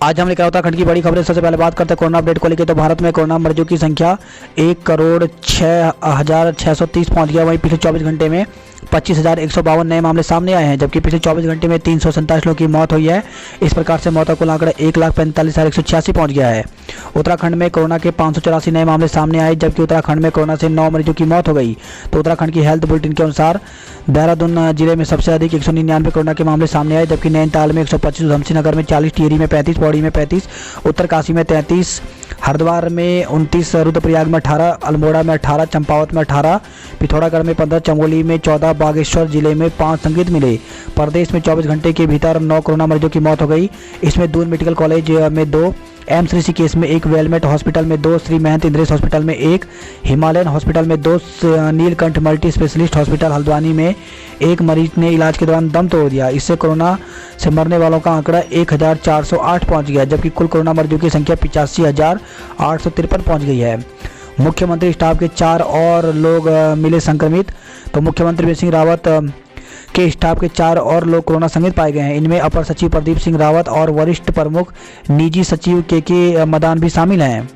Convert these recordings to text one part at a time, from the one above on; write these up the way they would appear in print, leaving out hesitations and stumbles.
आज हम लेकर उत्तराखंड की बड़ी खबरें। सबसे पहले बात करते हैं कोरोना अपडेट को लेकर। तो भारत में कोरोना मरीजों की संख्या 1,06,630 पहुंच गया। वहीं पिछले 24 घंटे में 25,152 नए मामले सामने आए हैं, जबकि पिछले 24 घंटे में 347 लोगों की मौत हुई है। इस प्रकार से मौत का कुल आंकड़ा 1,45,186 पहुंच गया है। उत्तराखंड में कोरोना के 584 नए मामले सामने आए, जबकि उत्तराखंड में कोरोना से 9 मरीजों की मौत हो गई। तो उत्तराखंड की हेल्थ बुलेटिन के अनुसार देहरादून जिले में सबसे अधिक 199 कोरोना के मामले सामने आए, जबकि नैनीताल में 125, उधमसिंह नगर में 40, टिहरी में 35, पौड़ी में 35, उत्तरकाशी में 33, हरिद्वार में 29, रुद्रप्रयाग में 18, अल्मोड़ा में 18, चंपावत में 18, पिथौरागढ़ में 15, चमोली में 14, बागेश्वर जिले में 5 संक्रमित मिले। प्रदेश में 24 घंटे के भीतर 9 कोरोना मरीजों की मौत हो गई। इसमें दून मेडिकल कॉलेज में 2, एम्स ऋषिकेश में 1, वेलमेट हॉस्पिटल में 2, श्री महंत इंद्रेश हॉस्पिटल में 1, हिमालयन हॉस्पिटल में 2, Neelkanth multi specialist hospital Haldwani में 1 मरीज ने इलाज के दौरान दम तोड़ दिया। इससे कोरोना से मरने वालों का आंकड़ा 1,408 पहुंच गया, जबकि कुल कोरोना मरीजों की संख्या 85,853 पहुंच गई है। मुख्यमंत्री स्टाफ के 4 और लोग मिले संक्रमित। तो मुख्यमंत्री त्रिवेंद्र सिंह रावत के स्टाफ के 4 और लोग कोरोना संक्रमित पाए गए हैं। इनमें अपर सचिव प्रदीप सिंह रावत और वरिष्ठ प्रमुख निजी सचिव के मदान भी शामिल हैं।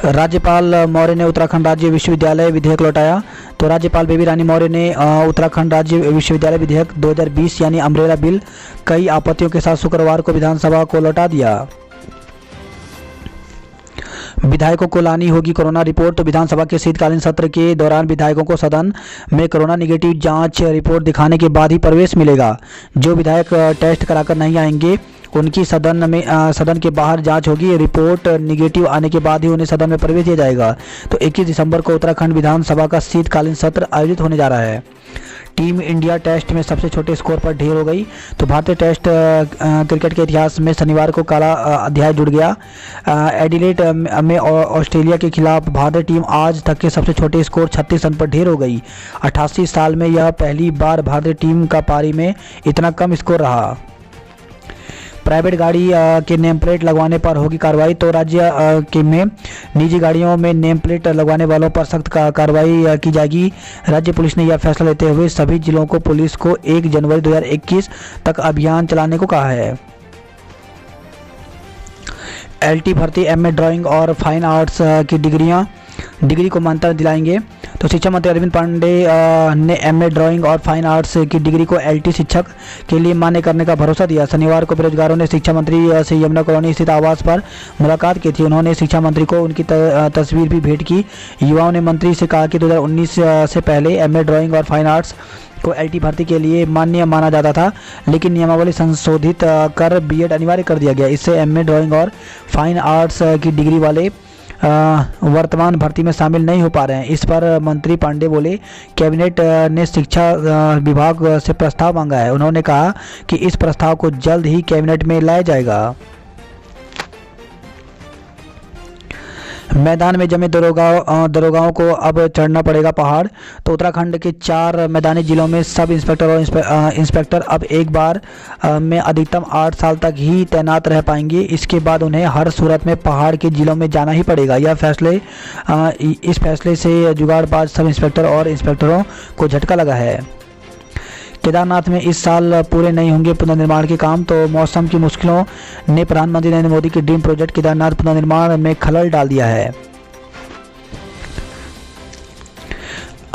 राज्यपाल मौर्य ने उत्तराखंड राज्य विश्वविद्यालय विधेयक लौटाया। तो राज्यपाल बेबी रानी मौर्य ने उत्तराखंड राज्य विश्वविद्यालय विधेयक 2020 यानी अम्ब्रेला बिल कई आपत्तियों के साथ शुक्रवार को विधानसभा को लौटा दिया। विधायकों को लानी होगी कोरोना रिपोर्ट। तो विधानसभा के शीतकालीन सत्र के दौरान विधायकों को सदन में कोरोना निगेटिव जांच रिपोर्ट दिखाने के बाद ही प्रवेश मिलेगा। जो विधायक टेस्ट कराकर नहीं आएंगे उनकी सदन के बाहर जांच होगी। रिपोर्ट निगेटिव आने के बाद ही उन्हें सदन में प्रवेश दिया जाएगा। तो 21 दिसंबर को उत्तराखंड विधानसभा का शीतकालीन सत्र आयोजित होने जा रहा है। टीम इंडिया टेस्ट में सबसे छोटे स्कोर पर ढेर हो गई। तो भारतीय टेस्ट क्रिकेट के इतिहास में शनिवार को काला अध्याय जुड़ गया। एडिलेड में ऑस्ट्रेलिया के खिलाफ भारतीय टीम आज तक के सबसे छोटे स्कोर 36 रन पर ढेर हो गई। 88 साल में यह पहली बार भारतीय टीम का पारी में इतना कम स्कोर रहा। प्राइवेट गाड़ी के नेम प्लेट लगवाने पर होगी कार्रवाई। तो राज्य में निजी गाड़ियों में नेम प्लेट लगवाने वालों पर सख्त कार्रवाई की जाएगी। राज्य पुलिस ने यह फैसला लेते हुए सभी जिलों को पुलिस को 1 जनवरी 2021 तक अभियान चलाने को कहा है। एलटी भर्ती एमए ड्राइंग और फाइन आर्ट्स की डिग्री को मान्यता दिलाएंगे। तो शिक्षा मंत्री अरविंद पांडे ने एमए ड्राइंग और फाइन आर्ट्स की डिग्री को एलटी शिक्षक के लिए मान्य करने का भरोसा दिया। शनिवार को बेरोजगारों ने शिक्षा मंत्री से यमुना कॉलोनी स्थित आवास पर मुलाकात की थी। उन्होंने शिक्षा मंत्री को उनकी तस्वीर भी भेंट की। युवाओं ने मंत्री से कहा कि 2019 से पहले एमए ड्राइंग और फाइन आर्ट्स को एलटी भर्ती के लिए मान्य माना जाता था, लेकिन नियमावली संशोधित कर बीएड अनिवार्य कर दिया गया। इससे एमए ड्राइंग और फाइन आर्ट्स की डिग्री वाले वर्तमान भर्ती में शामिल नहीं हो पा रहे हैं। इस पर मंत्री पांडे बोले, कैबिनेट ने शिक्षा विभाग से प्रस्ताव मांगा है। उन्होंने कहा कि इस प्रस्ताव को जल्द ही कैबिनेट में लाया जाएगा। मैदान में जमे दरोगाओं को अब चढ़ना पड़ेगा पहाड़। तो उत्तराखंड के 4 मैदानी जिलों में सब इंस्पेक्टर और इंस्पेक्टर अब एक बार में अधिकतम 8 साल तक ही तैनात रह पाएंगे। इसके बाद उन्हें हर सूरत में पहाड़ के जिलों में जाना ही पड़ेगा। इस फैसले से जुगाड़बाज सब इंस्पेक्टर और इंस्पेक्टरों को झटका लगा है। केदारनाथ में इस साल पूरे नहीं होंगे पुनर्निर्माण के काम। तो मौसम की मुश्किलों ने प्रधानमंत्री नरेंद्र मोदी के ड्रीम प्रोजेक्ट केदारनाथ पुनर्निर्माण में खलल डाल दिया है।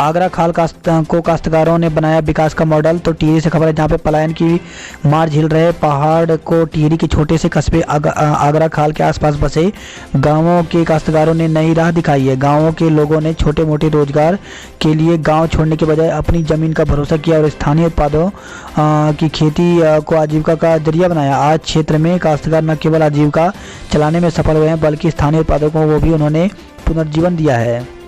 आगरा खाल को काश्तकारों ने बनाया विकास का मॉडल। तो टिहरी से खबर है, जहां पे पलायन की मार झेल रहे पहाड़ को टिहरी के छोटे से कस्बे आगरा खाल के आसपास बसे गांवों के काश्तकारों ने नई राह दिखाई है। गांवों के लोगों ने छोटे मोटे रोजगार के लिए गांव छोड़ने के बजाय अपनी जमीन का भरोसा किया और स्थानीय उत्पादों की खेती को आजीविका का जरिया बनाया। आज क्षेत्र में काश्तकार न केवल आजीविका चलाने में सफल हुए हैं, बल्कि स्थानीय उत्पादकों को भी उन्होंने पुनर्जीवन दिया है।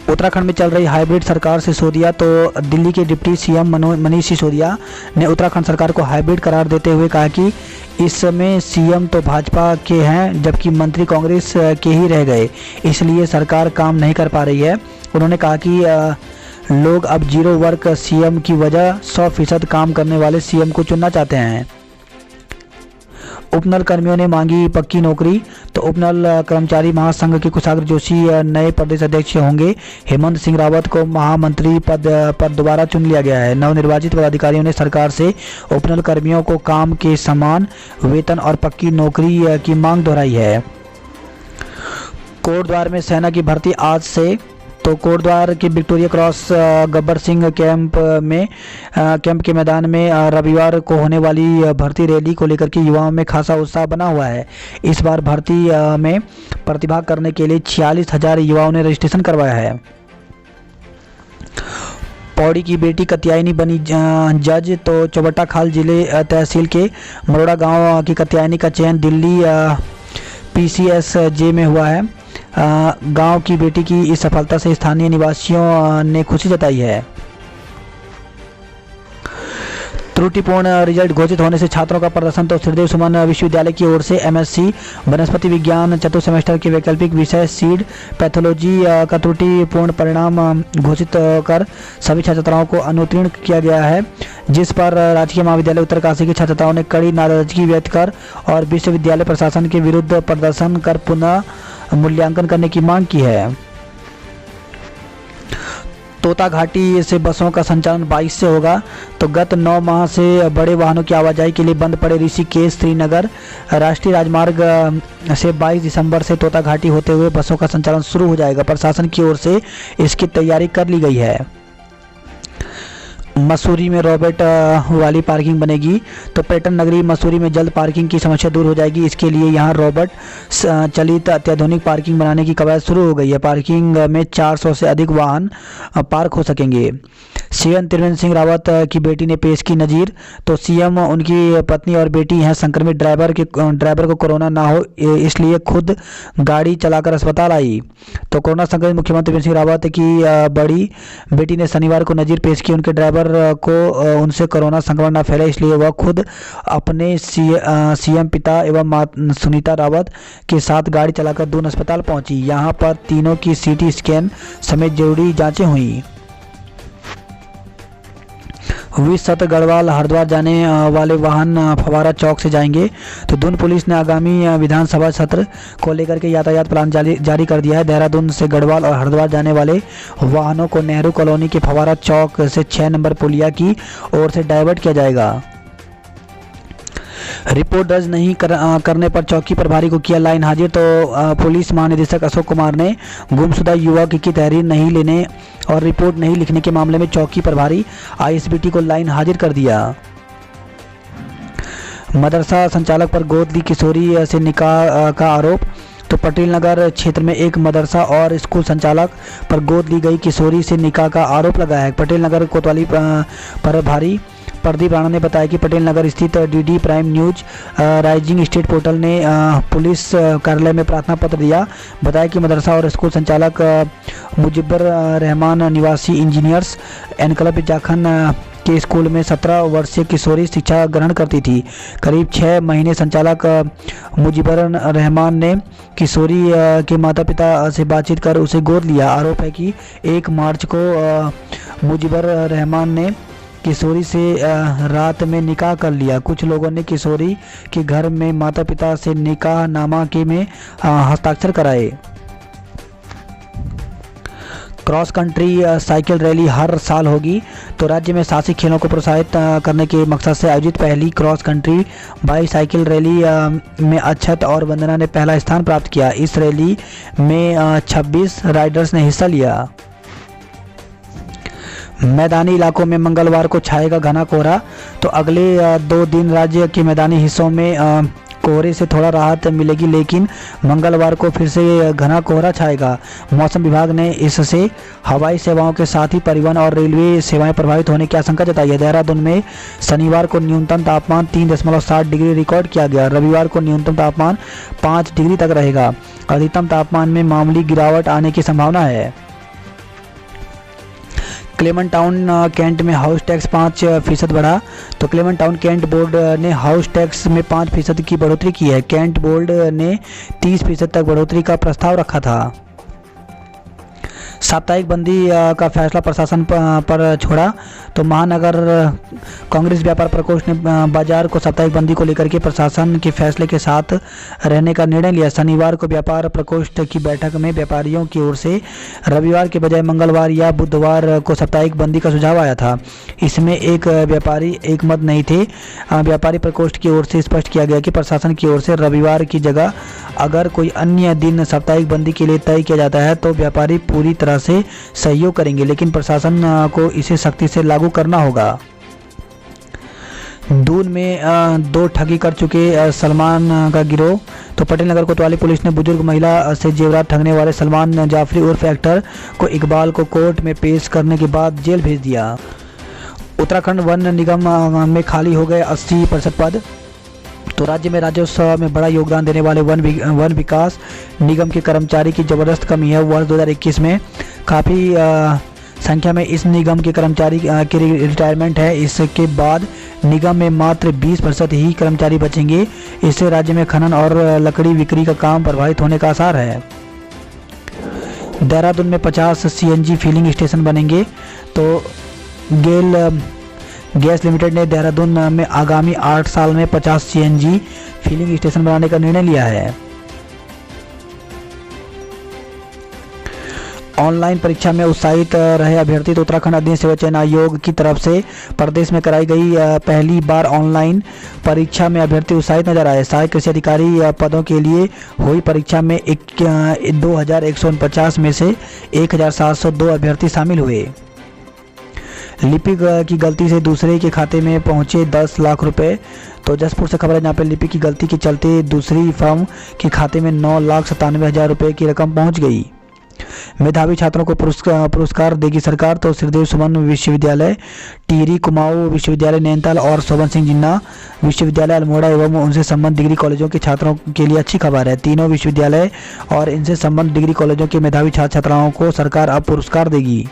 उत्तराखंड में चल रही हाइब्रिड सरकार सिसोदिया। तो दिल्ली के डिप्टी सीएम मनीष सिसोदिया ने उत्तराखंड सरकार को हाइब्रिड करार देते हुए कहा कि इसमें सीएम तो भाजपा के हैं, जबकि मंत्री कांग्रेस के ही रह गए, इसलिए सरकार काम नहीं कर पा रही है। उन्होंने कहा कि लोग अब 0 वर्क सीएम की वजह 100% काम करने वाले सीएम को चुनना चाहते हैं। उपनल कर्मियों ने मांगी पक्की नौकरी। तो उपनल कर्मचारी महासंघ के कुशाग्र जोशी नए प्रदेश अध्यक्ष होंगे। हेमंत सिंह रावत को महामंत्री पद पर दोबारा चुन लिया गया है। नवनिर्वाचित पदाधिकारियों ने सरकार से उपनल कर्मियों को काम के समान वेतन और पक्की नौकरी की मांग दोहराई है। कोटद्वार में सेना की भर्ती आज से। तो कोटद्वार के Victoria cross Gabbar Singh camp के मैदान में रविवार को होने वाली भर्ती रैली को लेकर के युवाओं में खासा उत्साह बना हुआ है। इस बार भर्ती में प्रतिभाग करने के लिए 46,000 युवाओं ने रजिस्ट्रेशन करवाया है। पौड़ी की बेटी कात्यायनी बनी जज। तो चौबट्टा खाल जिले तहसील के मरोड़ा गांव की कात्यायनी का चयन दिल्ली PCSJ में हुआ है। गांव की बेटी की इस सफलता से स्थानीय निवासियों ने खुशी जताई है। त्रुटिपूर्ण रिजल्ट घोषित होने से छात्रों का प्रदर्शन। तो श्रीदेव सुमन विश्वविद्यालय की ओर से MSc वनस्पति विज्ञान चतुर्थ सेमेस्टर के वैकल्पिक विषय सीड पैथोलॉजी का त्रुटिपूर्ण परिणाम घोषित कर सभी छात्राओं को अनुत्तीर्ण किया गया है, जिस पर राजकीय महाविद्यालय उत्तरकाशी के छात्राओं ने कड़ी नाराजगी व्यक्त कर और विश्वविद्यालय प्रशासन के विरुद्ध प्रदर्शन कर पुनः मूल्यांकन करने की मांग की है। तोता घाटी से बसों का संचालन 22 से होगा। तो गत 9 माह से बड़े वाहनों की आवाजाही के लिए बंद पड़े ऋषिकेश श्रीनगर राष्ट्रीय राजमार्ग से 22 दिसंबर से तोता घाटी होते हुए बसों का संचालन शुरू हो जाएगा। प्रशासन की ओर से इसकी तैयारी कर ली गई है। मसूरी में रोबोट वाली पार्किंग बनेगी। तो पर्यटन नगरी मसूरी में जल्द पार्किंग की समस्या दूर हो जाएगी। इसके लिए यहां रोबोट चलित अत्याधुनिक पार्किंग बनाने की कवायद शुरू हो गई है। पार्किंग में 400 से अधिक वाहन पार्क हो सकेंगे। CM त्रिवेंद्र सिंह रावत की बेटी ने पेश की नज़ीर। तो CM उनकी पत्नी और बेटी हैं संक्रमित ड्राइवर को कोरोना ना हो इसलिए खुद गाड़ी चलाकर अस्पताल आई। तो कोरोना संक्रमित मुख्यमंत्री त्रिवेंद्र सिंह रावत की बड़ी बेटी ने शनिवार को नज़ीर पेश की। उनके ड्राइवर को उनसे कोरोना संक्रमण न फैले इसलिए वह खुद अपने CM पिता एवं मां सुनीता रावत के साथ गाड़ी चलाकर दून अस्पताल पहुंची। यहां पर तीनों की CT स्कैन समेत जरूरी जांचें हुई। सत्र गढ़वाल हरिद्वार जाने वाले वाहन फवारा चौक से जाएंगे। तो दून पुलिस ने आगामी विधानसभा सत्र को लेकर के यातायात प्लान जारी कर दिया है। देहरादून से गढ़वाल और हरिद्वार जाने वाले वाहनों को नेहरू कॉलोनी के फवारा चौक से 6 नंबर पुलिया की ओर से डाइवर्ट किया जाएगा। रिपोर्ट दर्ज नहीं करने पर चौकी प्रभारी को किया लाइन हाजिर। तो पुलिस महानिदेशक अशोक कुमार ने गुमशुदा युवक की तहरीर नहीं लेने और रिपोर्ट नहीं लिखने के मामले में चौकी प्रभारी ISBT को लाइन हाजिर कर दिया। मदरसा संचालक पर गोद ली किशोरी से निकाह का आरोप। तो पटेल नगर क्षेत्र में एक मदरसा और स्कूल संचालक पर गोद ली गई किशोरी से निकाह का आरोप लगा है। पटेल नगर कोतवाली प्रभारी प्रदीप राणा ने बताया कि पटेल नगर स्थित DD prime news rising state portal ने पुलिस कार्यालय में प्रार्थना पत्र दिया। बताया कि मदरसा और स्कूल संचालक मुजिबर रहमान निवासी इंजीनियर्स एनकलब जाखन के स्कूल में 17 वर्षीय किशोरी शिक्षा ग्रहण करती थी। करीब 6 महीने संचालक मुजिबर रहमान ने किशोरी के माता पिता से बातचीत कर उसे गोद लिया। आरोप है कि 1 मार्च को मुजिबर रहमान ने किशोरी से रात में निकाह कर लिया। कुछ लोगों ने किशोरी के घर में माता पिता से निकाह नामा के में हस्ताक्षर कराए। क्रॉस कंट्री साइकिल रैली हर साल होगी। तो राज्य में साहसिक खेलों को प्रोत्साहित करने के मकसद से आयोजित पहली क्रॉस कंट्री बाईसाइकिल रैली में अक्षत और वंदना ने पहला स्थान प्राप्त किया। इस रैली में 26 राइडर्स ने हिस्सा लिया। मैदानी इलाकों में मंगलवार को छाएगा घना कोहरा। तो अगले 2 दिन राज्य के मैदानी हिस्सों में कोहरे से थोड़ा राहत मिलेगी, लेकिन मंगलवार को फिर से घना कोहरा छाएगा। मौसम विभाग ने इससे हवाई सेवाओं के साथ ही परिवहन और रेलवे सेवाएं प्रभावित होने की आशंका जताई है। देहरादून में शनिवार को न्यूनतम तापमान 3.7 डिग्री रिकॉर्ड किया गया। रविवार को न्यूनतम तापमान 5 डिग्री तक रहेगा। अधिकतम तापमान में मामूली गिरावट आने की संभावना है। क्लेमन टाउन कैंट में हाउस टैक्स 5% बढ़ा। तो क्लेमन टाउन कैंट बोर्ड ने हाउस टैक्स में 5% की बढ़ोतरी की है। कैंट बोर्ड ने 30% तक बढ़ोतरी का प्रस्ताव रखा था। साप्ताहिक बंदी का फैसला प्रशासन पर छोड़ा। तो महानगर कांग्रेस व्यापार प्रकोष्ठ ने बाजार को साप्ताहिक बंदी को लेकर के प्रशासन के फैसले के साथ रहने का निर्णय लिया। शनिवार को व्यापार प्रकोष्ठ की बैठक में व्यापारियों की ओर से रविवार के बजाय मंगलवार या बुधवार को साप्ताहिक बंदी का सुझाव आया था। इसमें एक व्यापारी एक मत नहीं थे। व्यापारी प्रकोष्ठ की ओर से स्पष्ट किया गया कि प्रशासन की ओर से रविवार की जगह अगर कोई अन्य दिन साप्ताहिक बंदी के लिए तय किया जाता है तो व्यापारी पूरी तरह से सहयोग करेंगे, लेकिन प्रशासन को इसे सख्ती से लागू करना होगा। दून में 2 ठगी कर चुके सलमान का गिरोह। तो पटेल नगर कोतवाली पुलिस ने बुजुर्ग महिला से जेवरात ठगने वाले सलमान जाफरी उर्फ एक्टर को इकबाल को कोर्ट में पेश करने के बाद जेल भेज दिया। उत्तराखंड वन निगम में खाली हो गए 80% पद। तो राज्य में राजस्व में बड़ा योगदान देने वाले वन विकास निगम के कर्मचारी की ज़बरदस्त कमी है। वर्ष 2021 में काफ़ी संख्या में इस निगम के कर्मचारी की रिटायरमेंट है। इसके बाद निगम में मात्र 20% ही कर्मचारी बचेंगे। इससे राज्य में खनन और लकड़ी बिक्री का काम प्रभावित होने का आसार है। देहरादून में 50 CNG फिलिंग स्टेशन बनेंगे। तो गेल गैस लिमिटेड ने देहरादून में आगामी 8 साल में 50 CNG फिलिंग स्टेशन बनाने का निर्णय लिया है। ऑनलाइन परीक्षा में उत्साहित रहे अभ्यर्थी। तो उत्तराखंड अधीन सेवा चयन आयोग की तरफ से प्रदेश में कराई गई पहली बार ऑनलाइन परीक्षा में अभ्यर्थी उत्साहित नजर आए। सहायक कृषि अधिकारी पदों के लिए हुई परीक्षा में 2149 में से 1702 अभ्यर्थी शामिल हुए। लिपिक की गलती से दूसरे के खाते में पहुंचे 10 लाख रुपए। तो जसपुर से खबर है, जहाँ पे लिपिक की गलती के चलते दूसरी फर्म के खाते में 9,97,000 रुपए की रकम पहुंच गई। मेधावी छात्रों को पुरस्कार देगी सरकार। तो श्रीदेव सुमन विश्वविद्यालय, टिहरी कुमाऊं विश्वविद्यालय नैनीताल और शोभन सिंह जिन्ना विश्वविद्यालय अल्मोड़ा एवं उनसे संबद्ध डिग्री कॉलेजों के छात्रों के लिए अच्छी खबर है। तीनों विश्वविद्यालय और इनसे संबद्ध डिग्री कॉलेजों के मेधावी छात्र छात्राओं को सरकार अब पुरस्कार देगी।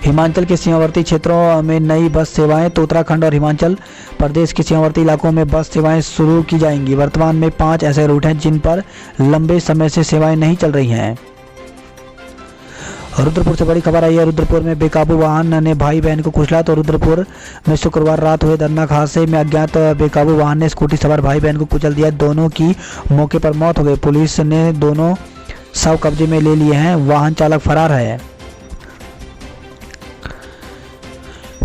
हिमाचल के सीमावर्ती क्षेत्रों में नई बस सेवाएं। तो उत्तराखंड और हिमाचल प्रदेश के सीमावर्ती इलाकों में बस सेवाएं शुरू की जाएंगी। वर्तमान में 5 ऐसे रूट हैं जिन पर लंबे समय से सेवाएं नहीं चल रही हैं। रुद्रपुर से बड़ी खबर आई है। रुद्रपुर में बेकाबू वाहन ने भाई बहन को कुचला। तो रुद्रपुर में शुक्रवार रात हुए दर्दनाक हादसे में अज्ञात बेकाबू वाहन ने स्कूटी सवार भाई बहन को कुचल दिया। दोनों की मौके पर मौत हो गई। पुलिस ने दोनों शव कब्जे में ले लिए हैं। वाहन चालक फरार है।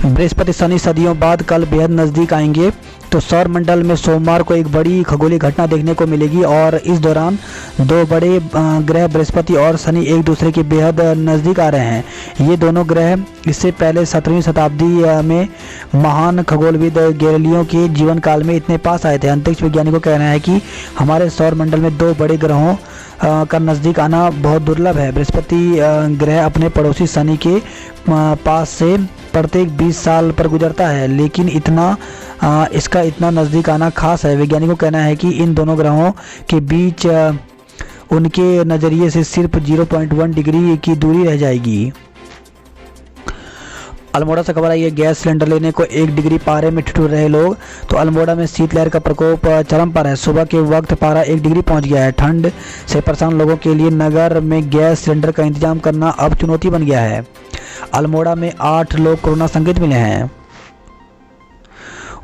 बृहस्पति शनि सदियों बाद कल बेहद नज़दीक आएंगे। तो सौर मंडल में सोमवार को एक बड़ी खगोलीय घटना देखने को मिलेगी और इस दौरान 2 बड़े ग्रह बृहस्पति और शनि एक दूसरे के बेहद नज़दीक आ रहे हैं। ये दोनों ग्रह इससे पहले 17वीं शताब्दी में महान खगोलविद गैलीलियो के जीवन काल में इतने पास आए थे। अंतरिक्ष वैज्ञानिकों का कहना है कि हमारे सौर मंडल में 2 बड़े ग्रहों का नज़दीक आना बहुत दुर्लभ है। बृहस्पति ग्रह अपने पड़ोसी शनि के पास से प्रत्येक 20 साल पर गुजरता है, लेकिन इसका इतना नज़दीक आना खास है। वैज्ञानिकों का कहना है कि इन दोनों ग्रहों के बीच उनके नज़रिए से सिर्फ 0.1 डिग्री की दूरी रह जाएगी। अल्मोड़ा से खबर आई है, गैस सिलेंडर लेने को 1 डिग्री पारे में ठिठुर रहे लोग। तो अल्मोड़ा में शीतलहर का प्रकोप चरम पर है। सुबह के वक्त पारा 1 डिग्री पहुंच गया है। ठंड से परेशान लोगों के लिए नगर में गैस सिलेंडर का इंतजाम करना अब चुनौती बन गया है। अल्मोड़ा में 8 लोग कोरोना संक्रमित मिले हैं।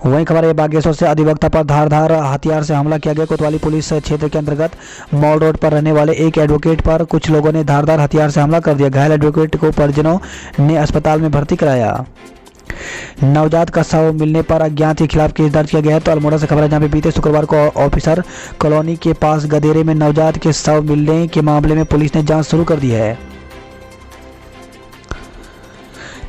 वहीं खबर है, बागेश्वर से अधिवक्ता पर धारदार हथियार से हमला किया गया। कोतवाली पुलिस क्षेत्र के अंतर्गत मॉल रोड पर रहने वाले एक एडवोकेट पर कुछ लोगों ने धारदार हथियार से हमला कर दिया। घायल एडवोकेट को परिजनों ने अस्पताल में भर्ती कराया। नवजात का शव मिलने पर अज्ञात के खिलाफ केस दर्ज किया गया है। तो अल्मोड़ा से खबर है, जहां पे बीते शुक्रवार को ऑफिसर कॉलोनी के पास गदेरे में नवजात के शव मिलने के मामले में पुलिस ने जाँच शुरू कर दी है।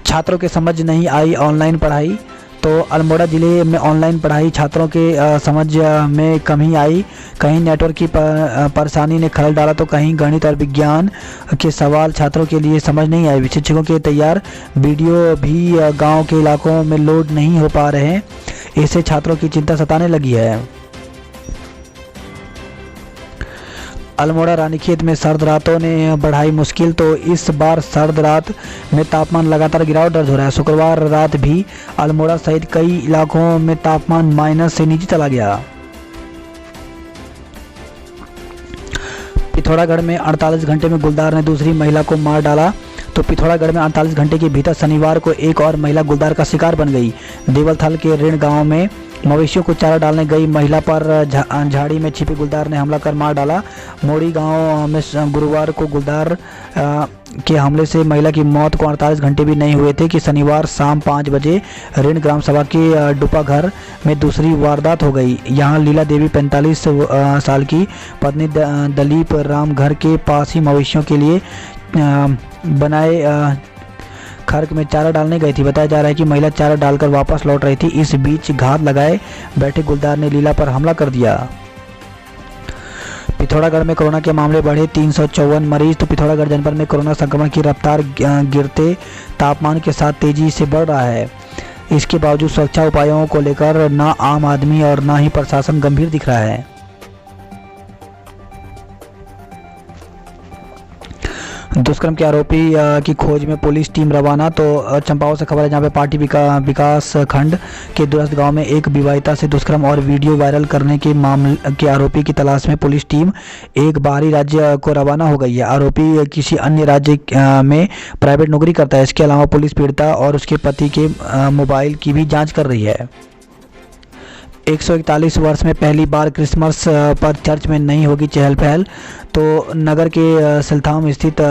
छात्रों के समझ नहीं आई ऑनलाइन पढ़ाई। तो अल्मोड़ा ज़िले में ऑनलाइन पढ़ाई छात्रों के समझ में कमी आई। कहीं नेटवर्क की परेशानी ने खलल डाला तो कहीं गणित और विज्ञान के सवाल छात्रों के लिए समझ नहीं आए। शिक्षकों के तैयार वीडियो भी गांव के इलाकों में लोड नहीं हो पा रहे हैं। इससे छात्रों की चिंता सताने लगी है। अल्मोड़ा रानीखेत में सर्द रातों ने बढ़ाई मुश्किल। तो इस बार सर्द रात में तापमान लगातार गिरावट दर्ज हो रहा है। शुक्रवार रात भी अल्मोड़ा सहित कई इलाकों में तापमान माइनस से नीचे चला गया। पिथौरागढ़ में 48 घंटे में गुलदार ने दूसरी महिला को मार डाला। तो पिथौरागढ़ में 48 घंटे के भीतर शनिवार को एक और महिला गुलदार का शिकार बन गई। देवलथल के ऋण गांव में मवेशियों को चारा डालने गई महिला पर झाड़ी में छिपे गुलदार ने हमला कर मार डाला। मोड़ी गांव में गुरुवार को गुलदार के हमले से महिला की मौत को 48 घंटे भी नहीं हुए थे कि शनिवार शाम 5 बजे ऋण ग्राम सभा के डुपा घर में दूसरी वारदात हो गई। यहां लीला देवी 45 साल की पत्नी दलीप राम घर के पास ही मवेशियों के लिए बनाए खर्क में चारा डालने गई थी। बताया जा रहा है कि महिला चारा डालकर वापस लौट रही थी। इस बीच घात लगाए बैठे गुलदार ने लीला पर हमला कर दिया। पिथौरागढ़ में कोरोना के मामले बढ़े 354 मरीज। तो पिथौरागढ़ जनपद में कोरोना संक्रमण की रफ्तार गिरते तापमान के साथ तेजी से बढ़ रहा है। इसके बावजूद सुरक्षा उपायों को लेकर न आम आदमी और न ही प्रशासन गंभीर दिख रहा है। दुष्कर्म के आरोपी की खोज में पुलिस टीम रवाना। तो चंपावत से खबर है जहां पे पार्टी विकास खंड के दूरस्थ गांव में एक विवाहिता से दुष्कर्म और वीडियो वायरल करने के मामले के आरोपी की तलाश में पुलिस टीम एक बाहरी राज्य को रवाना हो गई है। आरोपी किसी अन्य राज्य में प्राइवेट नौकरी करता है। इसके अलावा पुलिस पीड़िता और उसके पति के मोबाइल की भी जाँच कर रही है। 141 वर्ष में पहली बार क्रिसमस पर चर्च में नहीं होगी चहल पहल। तो नगर के सिलथाम स्थित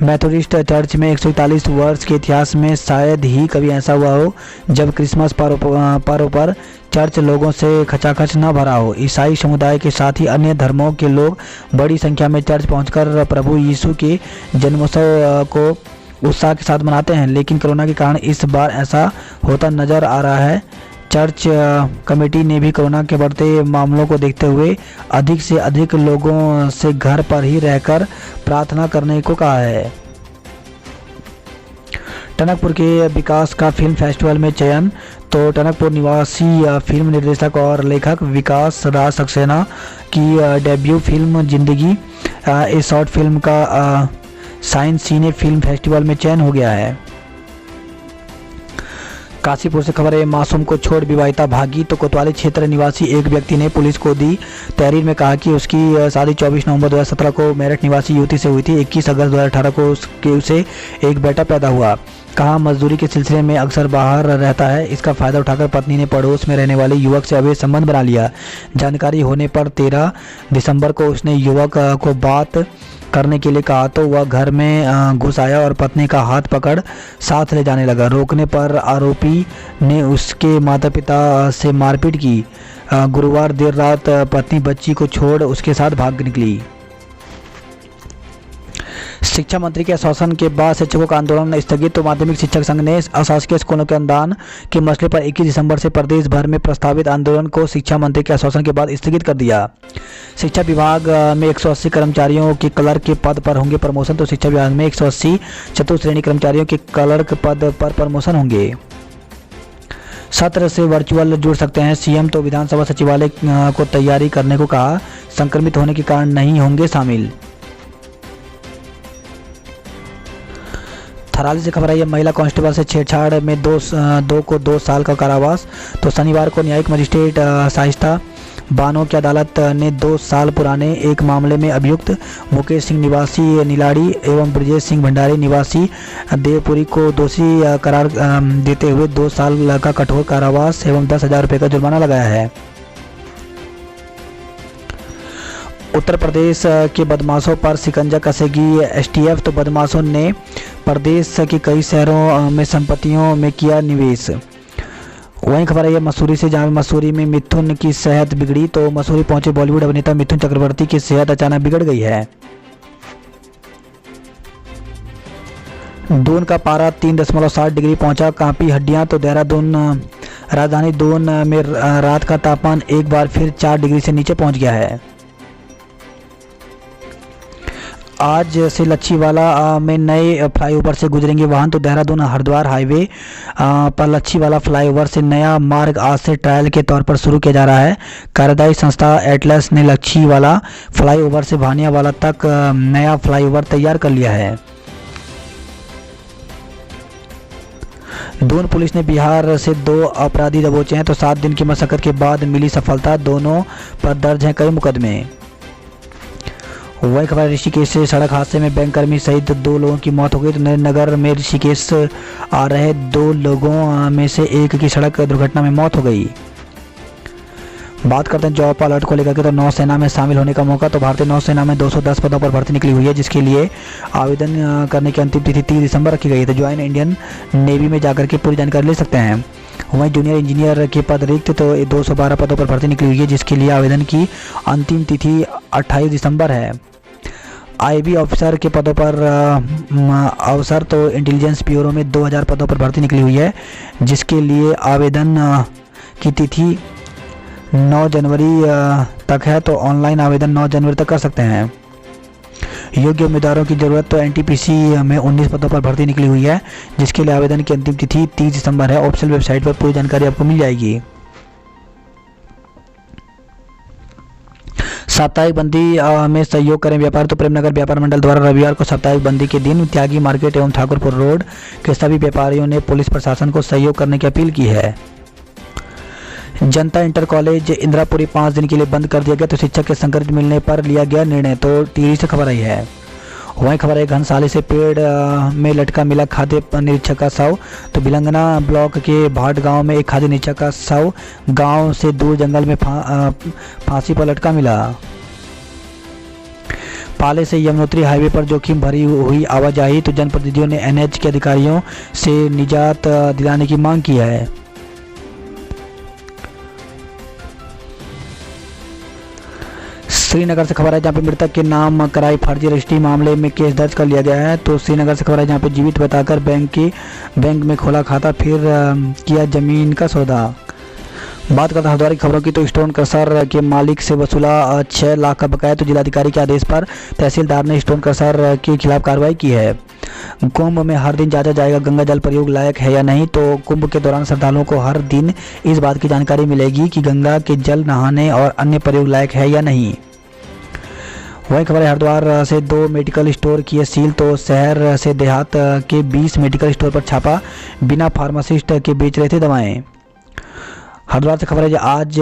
मेथोडिस्ट चर्च में 141 वर्ष के इतिहास में शायद ही कभी ऐसा हुआ हो जब क्रिसमस पर्व पर चर्च लोगों से खचाखच न भरा हो। ईसाई समुदाय के साथ ही अन्य धर्मों के लोग बड़ी संख्या में चर्च पहुंचकर प्रभु यीशु के जन्मोत्सव को उत्साह के साथ मनाते हैं, लेकिन कोरोना के कारण इस बार ऐसा होता नज़र आ रहा है। चर्च कमेटी ने भी कोरोना के बढ़ते मामलों को देखते हुए अधिक से अधिक लोगों से घर पर ही रहकर प्रार्थना करने को कहा है। टनकपुर के विकास का फिल्म फेस्टिवल में चयन। तो टनकपुर निवासी फिल्म निर्देशक और लेखक विकास राज सक्सेना की डेब्यू फिल्म जिंदगी इस शॉर्ट फिल्म का साइंस सिने फिल्म फेस्टिवल में चयन हो गया है। काशीपुर से खबर है मासूम को छोड़ विवाहिता भागी। तो कोतवाली क्षेत्र निवासी एक व्यक्ति ने पुलिस को दी तहरीर में कहा कि उसकी शादी 24 नवंबर 2017 को मेरठ निवासी युवती से हुई थी। 21 अगस्त 2018 को उसे एक बेटा पैदा हुआ। कहा मजदूरी के सिलसिले में अक्सर बाहर रहता है। इसका फायदा उठाकर पत्नी ने पड़ोस में रहने वाले युवक से अवैध संबंध बना लिया। जानकारी होने पर 13 दिसंबर को उसने युवक को बात करने के लिए कहा तो वह घर में घुस आया और पत्नी का हाथ पकड़ साथ ले जाने लगा। रोकने पर आरोपी ने उसके माता पिता से मारपीट की। गुरुवार देर रात पत्नी बच्ची को छोड़ उसके साथ भाग निकली। शिक्षा मंत्री के आश्वासन के बाद शिक्षकों का आंदोलन स्थगित। तो माध्यमिक शिक्षक संघ ने अशासकीय स्कूलों के अनुदान के मसले पर 21 दिसंबर से प्रदेश भर में प्रस्तावित आंदोलन को शिक्षा मंत्री के आश्वासन के बाद स्थगित कर दिया। शिक्षा विभाग में 180 कर्मचारियों के क्लर्क के पद पर होंगे प्रमोशन। तो शिक्षा विभाग में 180 चतुर्श्रेणी कर्मचारियों के क्लर्क पद पर प्रमोशन होंगे। सत्र से वर्चुअल जुड़ सकते हैं सीएम। तो विधानसभा सचिवालय को तैयारी करने को कहा। संक्रमित होने के कारण नहीं होंगे शामिल। थराली से खबर आई है महिला कांस्टेबल से छेड़छाड़ में दो को 2 साल का कारावास। तो शनिवार को न्यायिक मजिस्ट्रेट शाइस्ता बानो की अदालत ने 2 साल पुराने एक मामले में अभियुक्त मुकेश सिंह निवासी नीलाड़ी एवं ब्रजेश सिंह भंडारी निवासी देवपुरी को दोषी करार देते हुए 2 साल का कठोर कारावास एवं 10,000 रुपये का जुर्माना लगाया है। उत्तर प्रदेश के बदमाशों पर शिकंजा कसेगी एसटीएफ। तो बदमाशों ने प्रदेश के कई शहरों में संपत्तियों में किया निवेश। वहीं खबर है मसूरी से जहां मसूरी में मिथुन की सेहत बिगड़ी। तो मसूरी पहुंचे बॉलीवुड अभिनेता मिथुन चक्रवर्ती की सेहत अचानक बिगड़ गई है। दून का पारा 3.7 डिग्री पहुंचा, कांपी हड्डियां। तो देहरादून राजधानी दून में रात का तापमान एक बार फिर 4 डिग्री से नीचे पहुंच गया है। आज से लच्छीवाला में नए फ्लाईओवर से गुजरेंगे वाहन। तो देहरादून हरिद्वार हाईवे पर लच्छीवाला फ्लाईओवर से नया मार्ग आज से ट्रायल के तौर पर शुरू किया जा रहा है। कार्यदायी संस्था एटलस ने लच्छीवाला फ्लाईओवर से भानियावाला तक नया फ्लाईओवर तैयार कर लिया है। दून पुलिस ने बिहार से 2 अपराधी दबोचे हैं। तो 7 दिन की मशक्कत के बाद मिली सफलता। दोनों पर दर्ज हैं कई मुकदमे। वही खबर ऋषिकेश से सड़क हादसे में बैंककर्मी सहित 2 लोगों की मौत हो गई। तो नरेंद्र में ऋषिकेश आ रहे 2 लोगों में से एक की सड़क दुर्घटना में मौत हो गई। बात करते हैं जॉब अलर्ट को लेकर के, तो नौसेना में शामिल होने का मौका। तो भारतीय नौसेना में 210 पदों पर भर्ती निकली हुई है, जिसके लिए आवेदन करने की अंतिम तिथि 30 दिसंबर रखी गई है। तो ज्वाइन इंडियन नेवी में जाकर के पूरी जानकारी ले सकते हैं। वहीं जूनियर इंजीनियर के पद रिक्त तो 212 पदों पर भर्ती निकली हुई है, जिसके लिए आवेदन की अंतिम तिथि 28 दिसंबर है। आईबी ऑफिसर के पदों पर अवसर तो इंटेलिजेंस ब्यूरो में 2000 पदों पर भर्ती निकली हुई है, जिसके लिए आवेदन की तिथि 9 जनवरी तक है। तो ऑनलाइन आवेदन 9 जनवरी तक कर सकते हैं। योग्य उम्मीदवारों की ज़रूरत तो एनटीपीसी में 19 पदों पर भर्ती निकली हुई है, जिसके लिए आवेदन की अंतिम तिथि 30 दिसंबर है। ऑफिशियल वेबसाइट पर पूरी जानकारी आपको मिल जाएगी। साप्ताहिक बंदी में सहयोग करें व्यापार। तो प्रेमनगर व्यापार मंडल द्वारा रविवार को साप्ताहिक बंदी के दिन त्यागी मार्केट एवं ठाकुरपुर रोड के सभी व्यापारियों ने पुलिस प्रशासन को सहयोग करने की अपील की है। जनता इंटर कॉलेज इंदिरापुरी 5 दिन के लिए बंद कर दिया गया। तो शिक्षक के संकट मिलने पर लिया गया निर्णय। तो टीवी से खबर आई है। वहीं खबर है घनसाली से पेड़ में लटका मिला खाद्य निरीक्षक का शव। तो बिलंगना ब्लॉक के भाट गांव में एक खाद्य निरीक्षक का शव गांव से दूर जंगल में फांसी पर लटका मिला। पाले से यमुनोत्री हाईवे पर जोखिम भरी हुई आवाजाही। तो जनप्रतिनिधियों ने एनएच के अधिकारियों से निजात दिलाने की मांग की है। श्रीनगर से खबर है, जहां पे मृतक के नाम कराई फर्जी रजिस्ट्री मामले में केस दर्ज कर लिया गया है। तो श्रीनगर से खबर है, जहां पे जीवित बताकर बैंक में खोला खाता, फिर किया जमीन का सौदा। बात करते हैं हरिद्वार की खबरों की। तो स्टोन क्रशर के मालिक से वसूला 6 लाख का बकाया। तो जिलाधिकारी के आदेश पर तहसीलदार ने स्टोन क्रशर के खिलाफ कार्रवाई की है। कुंभ में हर दिन जांचा जाएगा गंगा जल प्रयोग लायक है या नहीं। तो कुंभ के दौरान श्रद्धालुओं को हर दिन इस बात की जानकारी मिलेगी कि गंगा के जल नहाने और अन्य प्रयोग लायक है या नहीं। वही खबर है हरिद्वार से 2 मेडिकल स्टोर किए सील। तो शहर से देहात के 20 मेडिकल स्टोर पर छापा, बिना फार्मासिस्ट के बेच रहे थे दवाएं। हरिद्वार से खबर है, आज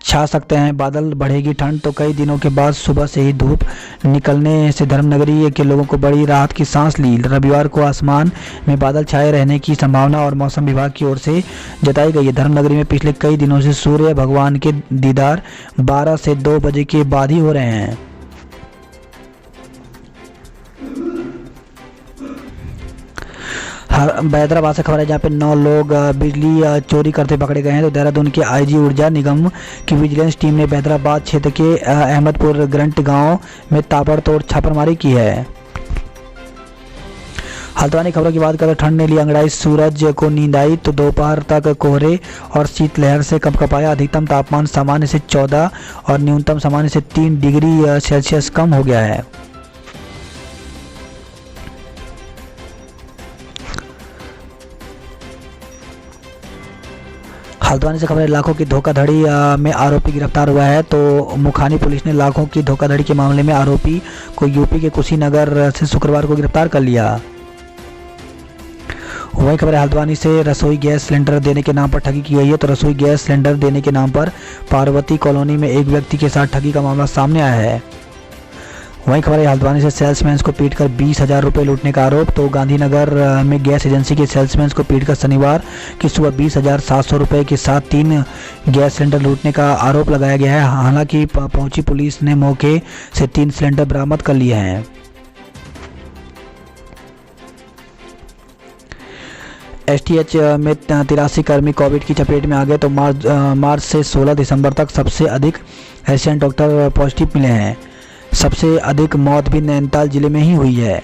छा सकते हैं बादल, बढ़ेगी ठंड। तो कई दिनों के बाद सुबह से ही धूप निकलने से धर्मनगरी के लोगों को बड़ी राहत की सांस ली। रविवार को आसमान में बादल छाए रहने की संभावना और मौसम विभाग की ओर से जताई गई है। धर्मनगरी में पिछले कई दिनों से सूर्य भगवान के दीदार 12 से 2 बजे के बाद ही हो रहे हैं। हैदराबाद से खबर है, जहाँ पे 9 लोग बिजली चोरी करते पकड़े गए हैं। तो देहरादून के आईजी ऊर्जा निगम की विजिलेंस टीम ने हैदराबाद क्षेत्र के अहमदपुर ग्रंट गांव में ताबड़तोड़ छापेमारी की है। हल्द्वानी खबरों की बात करें, ठंड ने ली अंगड़ाई, सूरज को नींद आई। तो दोपहर तक कोहरे और शीतलहर से कपकपाया। अधिकतम तापमान सामान्य से 14 और न्यूनतम सामान्य से 3 डिग्री सेल्सियस कम हो गया है। हल्द्वानी से खबर है, लाखों की धोखाधड़ी में आरोपी गिरफ्तार हुआ है। तो मुखानी पुलिस ने लाखों की धोखाधड़ी के मामले में आरोपी को यूपी के कुशीनगर से शुक्रवार को गिरफ्तार कर लिया। वही खबर है, हल्द्वानी से रसोई गैस सिलेंडर देने के नाम पर ठगी की गई है। तो रसोई गैस सिलेंडर देने के नाम पर पार्वती कॉलोनी में एक व्यक्ति के साथ ठगी का मामला सामने आया है। वहीं खबर है, हल्द्वानी से सेल्समैन को पीटकर 20,000 रुपये लूटने का आरोप। तो गांधीनगर में गैस एजेंसी के सेल्समैन को पीटकर शनिवार की सुबह 20,700 रुपये के साथ 3 गैस सिलेंडर लूटने का आरोप लगाया गया है। हालांकि पहुंची पुलिस ने मौके से 3 सिलेंडर बरामद कर लिए हैं। एसटीएच में 83 कर्मी कोविड की चपेट में आ गए। तो मार्च से 16 दिसंबर तक सबसे अधिक एशियन डॉक्टर पॉजिटिव मिले हैं। सबसे अधिक मौत भी नैनीताल जिले में ही हुई है।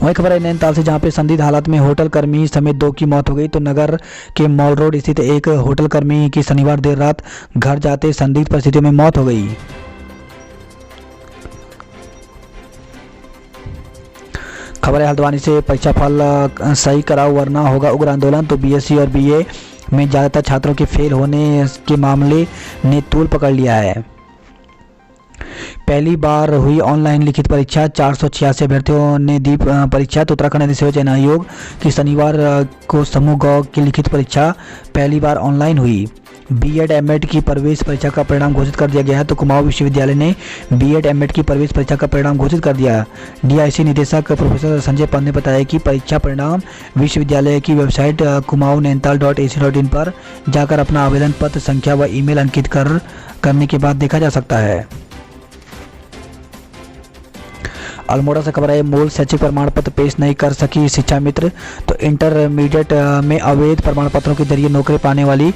वही खबर है नैनीताल से, जहां पे संदिग्ध हालत में होटल कर्मी समेत 2 की मौत हो गई। तो नगर के मॉल रोड स्थित एक होटल कर्मी की शनिवार देर रात घर जाते संदिग्ध परिस्थितियों में मौत हो गई। खबर है हल्द्वानी से, परीक्षा फल सही कराओ वरना होगा उग्र आंदोलन। तो बीएससी और बीए में ज़्यादातर छात्रों के फेल होने के मामले ने तूल पकड़ लिया है। पहली बार हुई ऑनलाइन लिखित परीक्षा, 486 अभ्यर्थियों ने दी परीक्षा। तो उत्तराखंड अधिसेवा चयन आयोग की शनिवार को समूह ग की लिखित परीक्षा पहली बार ऑनलाइन हुई। बीएड एमएड की प्रवेश परीक्षा का परिणाम घोषित कर दिया गया है। तो कुमाऊं विश्वविद्यालय ने बीएड एमएड की प्रवेश परीक्षा का परिणाम घोषित कर दिया। डीआईसी निदेशक प्रोफेसर संजय पंत ने बताया कि परीक्षा परिणाम विश्वविद्यालय की वेबसाइट kumaunnainital.ac.in पर जाकर अपना आवेदन पत्र संख्या व ईमेल अंकित करने के बाद देखा जा सकता है। अल्मोड़ा से खबर है, मूल शैक्षिक प्रमाण पत्र पेश नहीं कर सकी शिक्षा मित्र। तो इंटरमीडिएट में अवैध प्रमाण पत्रों के जरिए नौकरी पाने वाली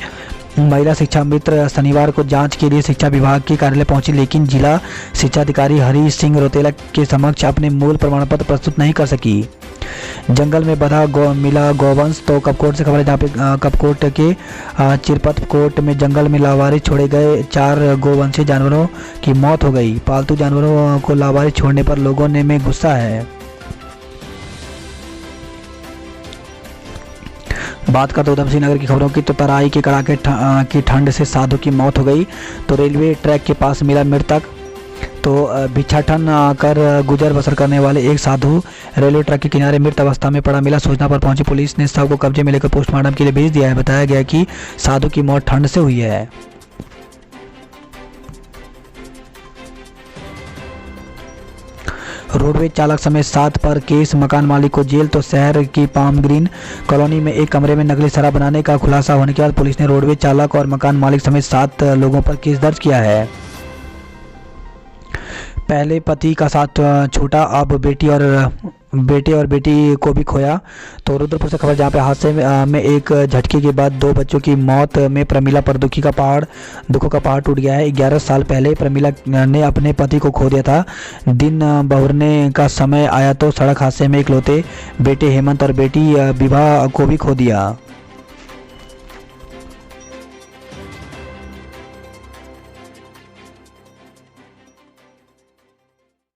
महिला शिक्षा मित्र शनिवार को जांच के लिए शिक्षा विभाग के कार्यालय पहुंची, लेकिन जिला शिक्षा अधिकारी हरीश सिंह रोतेला के समक्ष अपने मूल प्रमाण पत्र प्रस्तुत नहीं कर सकी। जंगल में बधा मिला गौवंश। तो कपकोट से खबर है, जहाँ पे कपकोट के चिरपत कोट में जंगल में लावारिस छोड़े गए 4 गोवंशीय जानवरों की मौत हो गई। पालतू जानवरों को लावारिस छोड़ने पर लोगों में गुस्सा है। बात करते उधम सिंह नगर की खबरों की। तो तराई के कड़ाके की ठंड से साधु की मौत हो गई। तो रेलवे ट्रैक के पास मिला मृतक। तो भिक्षाटन कर गुजर बसर करने वाले एक साधु रेलवे ट्रैक के किनारे मृत अवस्था में पड़ा मिला। सूचना पर पहुंची पुलिस ने शव को कब्जे में लेकर पोस्टमार्टम के लिए भेज दिया है। बताया गया कि साधु की मौत ठंड से हुई है। रोडवेज चालक समेत 7 पर केस, मकान मालिक को जेल। तो शहर की पाम ग्रीन कॉलोनी में एक कमरे में नकली शराब बनाने का खुलासा होने के बाद पुलिस ने रोडवेज चालक और मकान मालिक समेत 7 लोगों पर केस दर्ज किया है। पहले पति का साथ छूटा, अब बेटे और बेटी को भी खोया। तो रुद्रपुर से खबर, जहाँ पे हादसे में एक झटके के बाद 2 बच्चों की मौत में प्रमिला पर दुखों का पहाड़ टूट गया है। 11 साल पहले प्रमिला ने अपने पति को खो दिया था। दिन बहुरने का समय आया तो सड़क हादसे में इकलौते बेटे हेमंत और बेटी विभा को भी खो दिया।